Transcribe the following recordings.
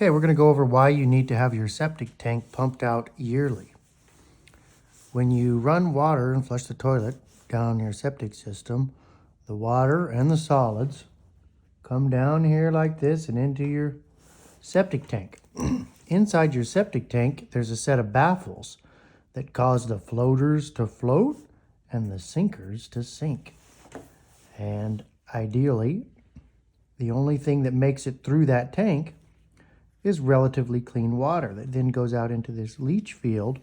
Okay, we're going to go over why you need to have your septic tank pumped out yearly. When you run water and flush the toilet down your septic system, the water and the solids come down here like this and into your septic tank. Inside your septic tank, there's a set of baffles that cause the floaters to float and the sinkers to sink. And ideally, the only thing that makes it through that tank is relatively clean water that then goes out into this leach field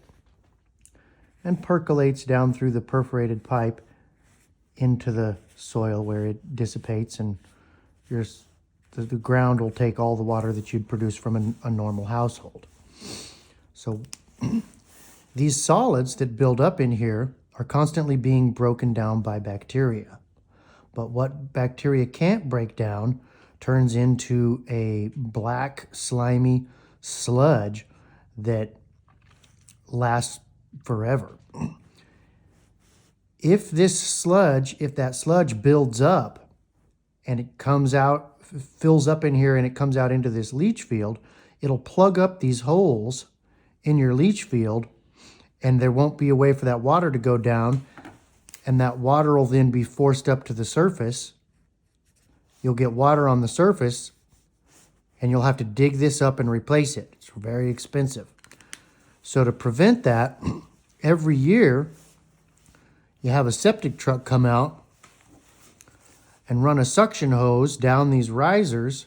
and percolates down through the perforated pipe into the soil where it dissipates, and the ground will take all the water that you'd produce from a normal household. So these solids that build up in here are constantly being broken down by bacteria. But what bacteria can't break down turns into a black, slimy sludge that lasts forever. If that sludge builds up and it comes out, fills up in here and it comes out into this leach field, it'll plug up these holes in your leach field, and there won't be a way for that water to go down, and that water will then be forced up to the surface. You'll get water on the surface, and you'll have to dig this up and replace it. It's very expensive. So to prevent that, every year you have a septic truck come out and run a suction hose down these risers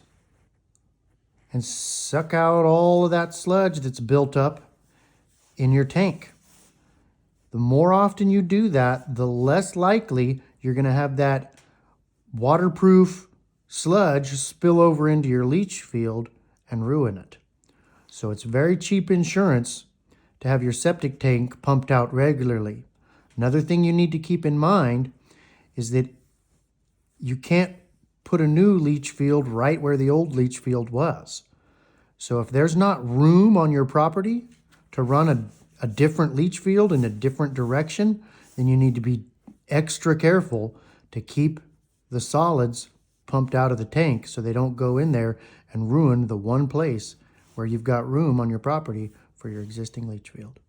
and suck out all of that sludge that's built up in your tank. The more often you do that, the less likely you're going to have that waterproof sludge spill over into your leach field and ruin it. So it's very cheap insurance to have your septic tank pumped out regularly. Another thing you need to keep in mind is that you can't put a new leach field right where the old leach field was. So if there's not room on your property to run a different leach field in a different direction, then you need to be extra careful to keep the solids pumped out of the tank so they don't go in there and ruin the one place where you've got room on your property for your existing leach field.